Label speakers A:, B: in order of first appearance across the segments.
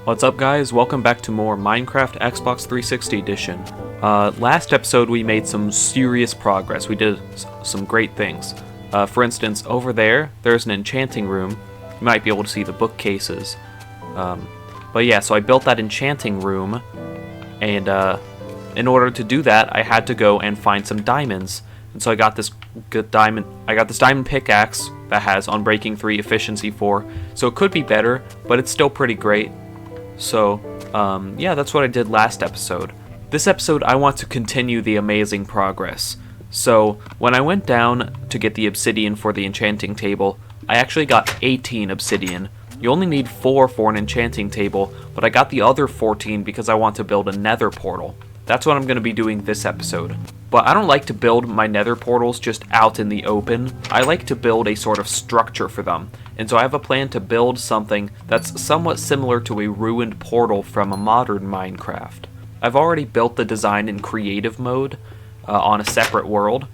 A: What's up guys, welcome back to more Minecraft Xbox 360 edition. Last episode we made some serious progress, we did some great things. For instance, over there's an enchanting room. You might be able to see the bookcases. But yeah, so I built that enchanting room, and in order to do that I had to go and find some diamonds. And so I got this diamond pickaxe that has Unbreaking 3, Efficiency 4, so it could be better, but it's still pretty great. So, yeah, that's what I did last episode. This episode, I want to continue the amazing progress. So, when I went down to get the obsidian for the enchanting table, I actually got 18 obsidian. You only need 4 for an enchanting table, but I got the other 14 because I want to build a nether portal. That's what I'm going to be doing this episode. But I don't like to build my nether portals just out in the open. I like to build a sort of structure for them. And so I have a plan to build something that's somewhat similar to a ruined portal from a modern Minecraft. I've already built the design in creative mode on a separate world,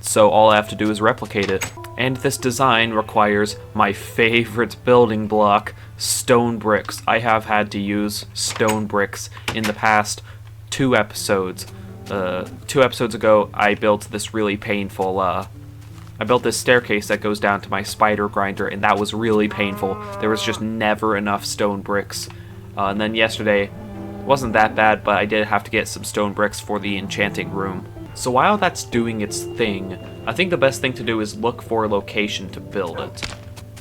A: so all I have to do is replicate it. And this design requires my favorite building block, stone bricks. I have had to use stone bricks in the past 2 episodes. 2 episodes ago, I built this really painful, I built this staircase that goes down to my spider grinder, and that was really painful. There was just never enough stone bricks. And then yesterday, wasn't that bad, but I did have to get some stone bricks for the enchanting room. So while that's doing its thing, I think the best thing to do is look for a location to build it.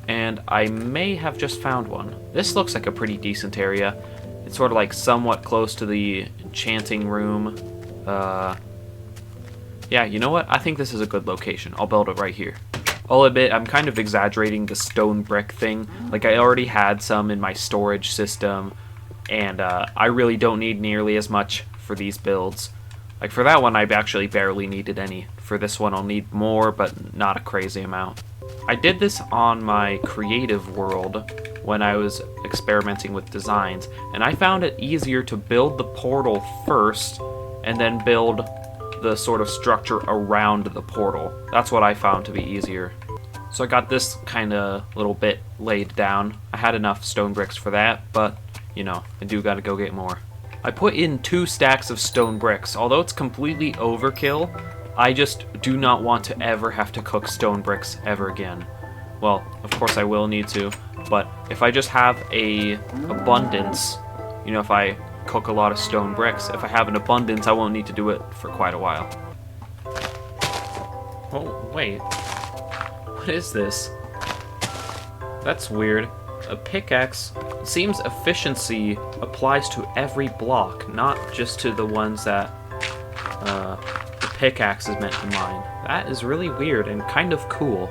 A: And I may have just found one. This looks like a pretty decent area. It's sort of like somewhat close to the enchanting room. Yeah, you know what? I think this is a good location. I'll build it right here. I'll admit, I'm kind of exaggerating the stone brick thing. Like, I already had some in my storage system, and I really don't need nearly as much for these builds. Like, for that one, I actually barely needed any. For this one, I'll need more, but not a crazy amount. I did this on my creative world when I was experimenting with designs, and I found it easier to build the portal first and then build the sort of structure around the portal. That's what I found to be easier. So I got this kind of little bit laid down. I had enough stone bricks for that, but, you know, I do gotta go get more. I put in 2 stacks of stone bricks. Although it's completely overkill, I just do not want to ever have to cook stone bricks ever again. Well, of course I will need to, but if I just have a abundance, you know, if I cook a lot of stone bricks, if I have an abundance, I won't need to do it for quite a while. Oh, wait. What is this? That's weird. A pickaxe. It seems efficiency applies to every block, not just to the ones that the pickaxe is meant to mine. That is really weird and kind of cool.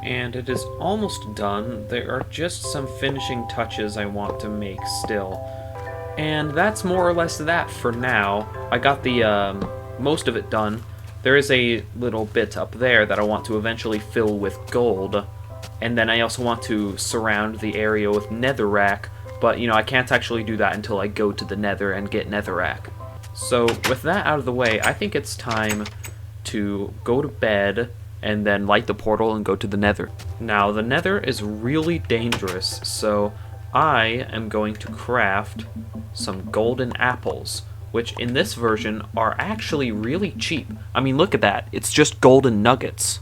A: And it is almost done. There are just some finishing touches I want to make still. And that's more or less that for now. I got the most of it done. There is a little bit up there that I want to eventually fill with gold. And then I also want to surround the area with netherrack, but you know, I can't actually do that until I go to the nether and get netherrack. So with that out of the way, I think it's time to go to bed and then light the portal and go to the nether. Now, the nether is really dangerous, so I am going to craft some golden apples, which in this version are actually really cheap. I mean, look at that. It's just golden nuggets.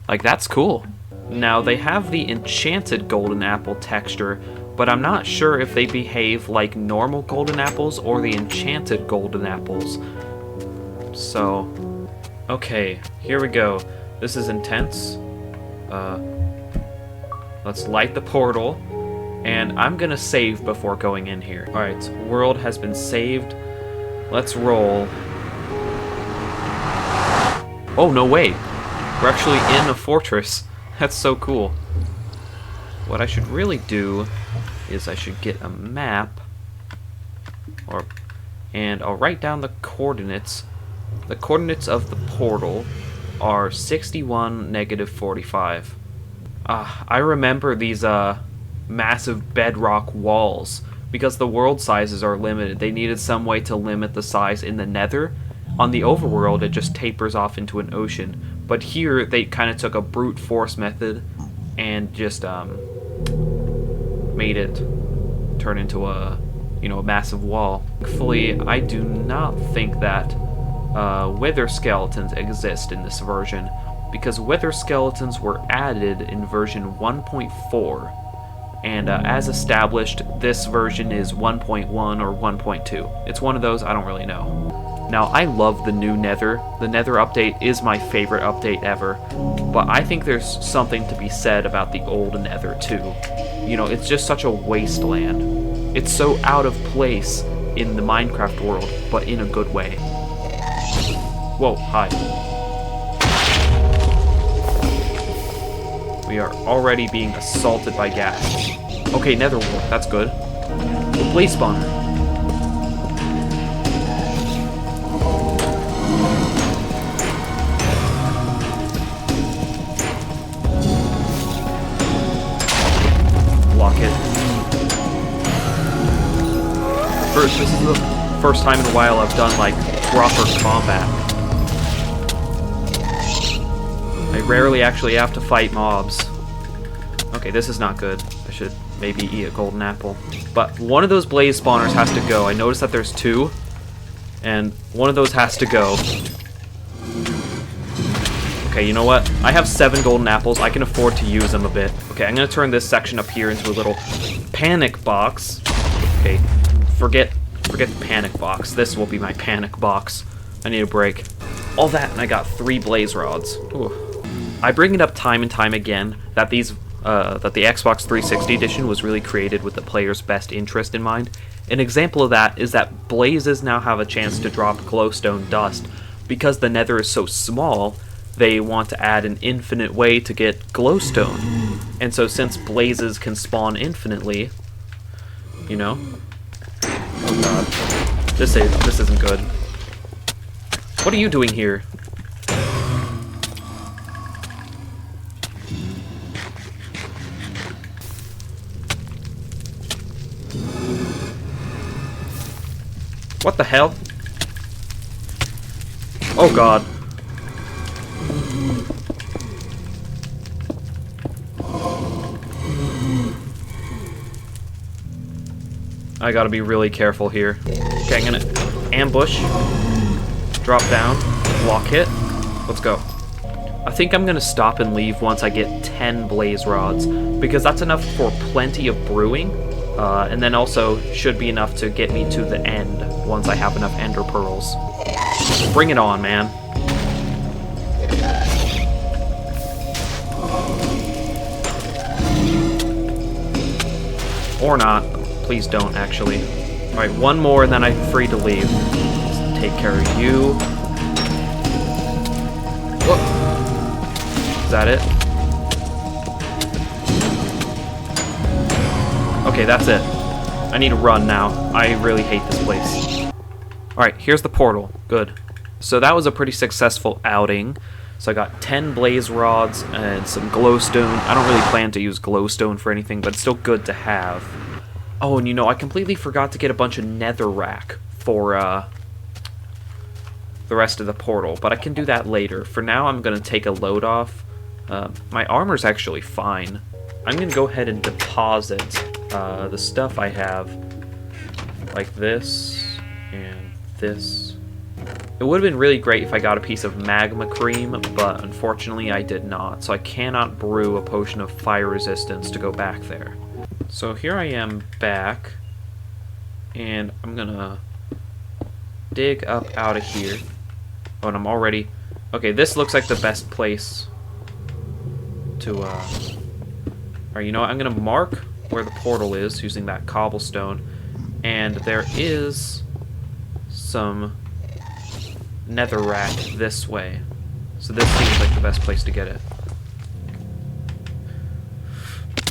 A: Like, that's cool. Now, they have the enchanted golden apple texture, but I'm not sure if they behave like normal golden apples or the enchanted golden apples. So, okay, here we go. This is intense. Let's light the portal, and I'm gonna save before going in here. Alright, world has been saved. Let's roll. Oh, no way. We're actually in a fortress. That's so cool. What I should really do is I should get a map, and I'll write down the coordinates. The coordinates of the portal are 61, -45. I remember these massive bedrock walls. Because the world sizes are limited, they needed some way to limit the size in the nether. On the overworld, it just tapers off into an ocean. But here, they kind of took a brute force method and just made it turn into a, a massive wall. Thankfully, I do not think that wither skeletons exist in this version, because wither skeletons were added in version 1.4, and as established, this version is 1.1 or 1.2. It's one of those, I don't really know. Now, I love the new Nether. The Nether update is my favorite update ever, but I think there's something to be said about the old Nether too. It's just such a wasteland. It's so out of place in the Minecraft world, but in a good way. Whoa, hi. We are already being assaulted by gas. Okay, Nether wart, that's good. The blaze spawner. Block it. This is the first time in a while I've done, like, proper combat. I rarely actually have to fight mobs. Okay, this is not good. I should maybe eat a golden apple. But one of those blaze spawners has to go. I noticed that there's two, and one of those has to go. Okay, you know what? I have 7 golden apples. I can afford to use them a bit. Okay, I'm gonna turn this section up here into a little panic box. Okay, forget the panic box. This will be my panic box. I need a break. All that, and I got 3 blaze rods. Ooh. I bring it up time and time again that the Xbox 360 edition was really created with the player's best interest in mind. An example of that is that blazes now have a chance to drop glowstone dust. Because the Nether is so small, they want to add an infinite way to get glowstone. And so since blazes can spawn infinitely, oh god, this isn't good. What are you doing here? What the hell? Oh god. I gotta be really careful here. Okay, I'm gonna ambush, drop down, block hit. Let's go. I think I'm gonna stop and leave once I get 10 blaze rods, because that's enough for plenty of brewing, and then also should be enough to get me to the end once I have enough ender pearls. Bring it on, man. Or not. Please don't, actually. Alright, one more and then I'm free to leave. Let's take care of you. Whoop. Is that it? Okay, that's it. I need to run now. I really hate this place. Alright, here's the portal. Good. So that was a pretty successful outing. So I got 10 blaze rods and some glowstone. I don't really plan to use glowstone for anything, but it's still good to have. Oh, and I completely forgot to get a bunch of netherrack for the rest of the portal, but I can do that later. For now, I'm going to take a load off. My armor's actually fine. I'm going to go ahead and deposit the stuff I have, like this and this. It would have been really great if I got a piece of magma cream, but unfortunately I did not, so I cannot brew a potion of fire resistance to go back there. So here I am back, and I'm gonna dig up out of here. Oh, and I'm already... Okay, this looks like the best place to, Alright, you know what? I'm gonna mark where the portal is using that cobblestone, and there is some netherrack this way. So this seems like the best place to get it.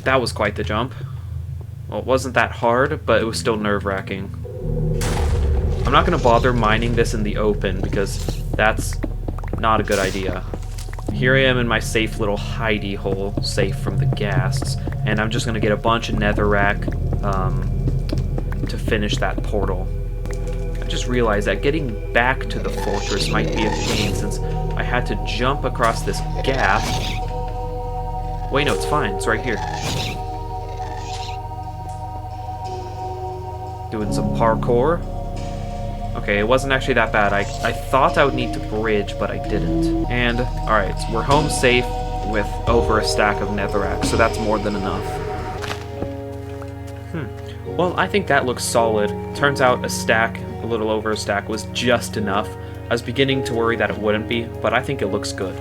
A: That was quite the jump. Well, it wasn't that hard, but it was still nerve-wracking. I'm not going to bother mining this in the open, because that's not a good idea. Here I am in my safe little hidey hole, safe from the ghasts, and I'm just going to get a bunch of netherrack to finish that portal. I just realized that getting back to the fortress might be a pain, since I had to jump across this gap. Wait, no, it's fine. It's right here. Doing some parkour. Okay, it wasn't actually that bad. I thought I would need to bridge, but I didn't. And, alright, so we're home safe with over a stack of netherrack, so that's more than enough. Well, I think that looks solid. Turns out a stack, a little over a stack, was just enough. I was beginning to worry that it wouldn't be, but I think it looks good.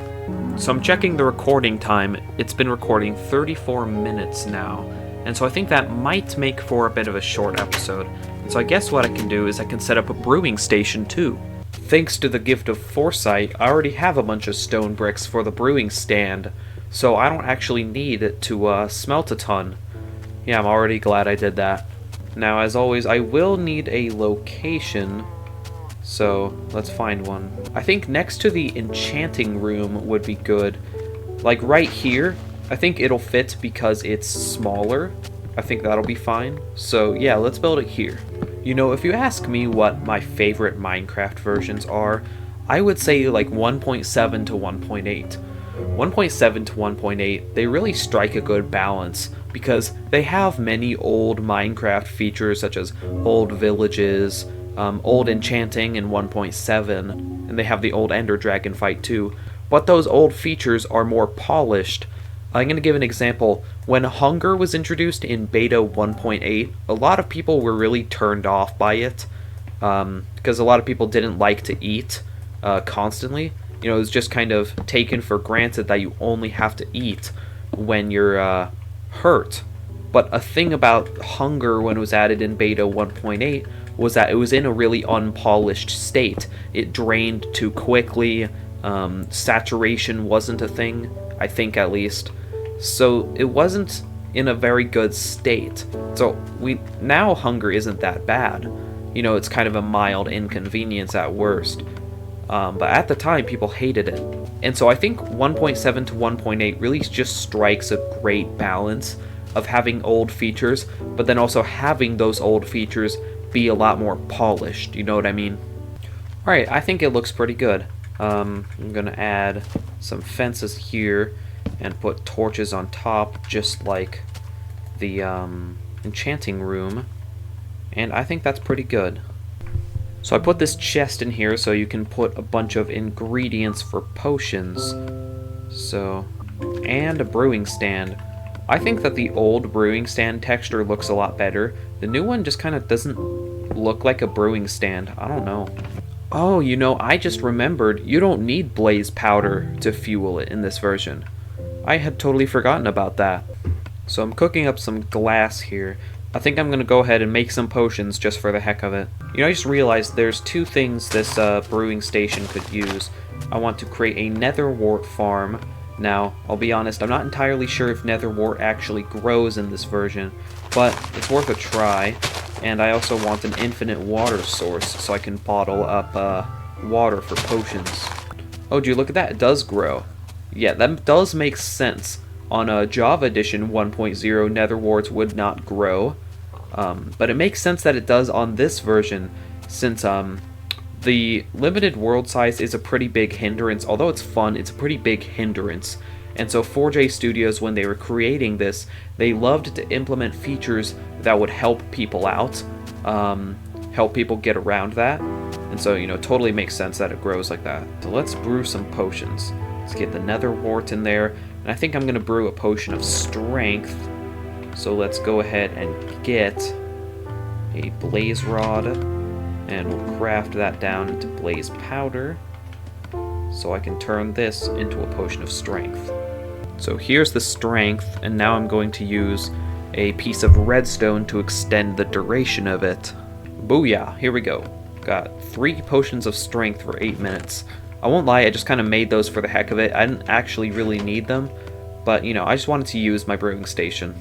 A: So I'm checking the recording time. It's been recording 34 minutes now, and so I think that might make for a bit of a short episode. And so I guess what I can do is I can set up a brewing station too. Thanks to the gift of foresight, I already have a bunch of stone bricks for the brewing stand, so I don't actually need to smelt a ton. Yeah, I'm already glad I did that. Now, as always, I will need a location, so let's find one. I think next to the enchanting room would be good. Like right here, I think it'll fit because it's smaller. I think that'll be fine. So yeah, let's build it here. You know, if you ask me what my favorite Minecraft versions are, I would say like 1.7 to 1.8. 1.7 to 1.8, they really strike a good balance because they have many old Minecraft features such as old villages, old enchanting in 1.7, and they have the old Ender Dragon fight too. But those old features are more polished. I'm going to give an example. When hunger was introduced in beta 1.8, a lot of people were really turned off by it because a lot of people didn't like to eat constantly. You know, it was just kind of taken for granted that you only have to eat when you're hurt. But a thing about hunger when it was added in beta 1.8 was that it was in a really unpolished state. It drained too quickly, saturation wasn't a thing, I think at least. So it wasn't in a very good state. So now hunger isn't that bad. You know, it's kind of a mild inconvenience at worst. But at the time, people hated it. And so I think 1.7 to 1.8 really just strikes a great balance of having old features, but then also having those old features be a lot more polished, you know what I mean? Alright, I think it looks pretty good. I'm gonna add some fences here and put torches on top, just like the enchanting room. And I think that's pretty good. So I put this chest in here so you can put a bunch of ingredients for potions. So, and a brewing stand. I think that the old brewing stand texture looks a lot better. The new one just kind of doesn't look like a brewing stand. I don't know. Oh, you know, I just remembered you don't need blaze powder to fuel it in this version. I had totally forgotten about that. So I'm cooking up some glass here. I think I'm going to go ahead and make some potions just for the heck of it. You know, I just realized there's two things this brewing station could use. I want to create a nether wart farm. Now, I'll be honest, I'm not entirely sure if nether wart actually grows in this version, but it's worth a try. And I also want an infinite water source so I can bottle up water for potions. Oh, do you look at that? It does grow. Yeah, that does make sense. On a Java Edition 1.0, nether warts would not grow, but it makes sense that it does on this version, since the limited world size is a pretty big hindrance. Although it's fun, it's a pretty big hindrance. And so 4J Studios, when they were creating this, they loved to implement features that would help people out, help people get around that. And so, you know, totally makes sense that it grows like that. So let's brew some potions. Let's get the nether wart in there. And I think I'm going to brew a potion of strength. So let's go ahead and get a blaze rod. And we'll craft that down into blaze powder. So I can turn this into a potion of strength. So here's the strength. And now I'm going to use a piece of redstone to extend the duration of it. Booyah! Here we go. Got 3 potions of strength for 8 minutes. I won't lie, I just kind of made those for the heck of it. I didn't actually really need them, but, you know, I just wanted to use my brewing station.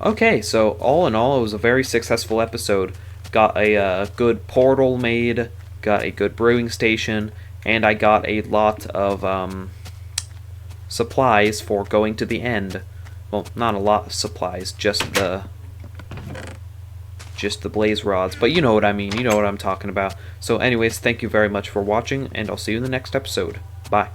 A: Okay, so all in all, it was a very successful episode. Got a good portal made, got a good brewing station, and I got a lot of supplies for going to the end. Well, not a lot of supplies, just the blaze rods, but you know what I mean, you know what I'm talking about. So anyways, thank you very much for watching, and I'll see you in the next episode. Bye.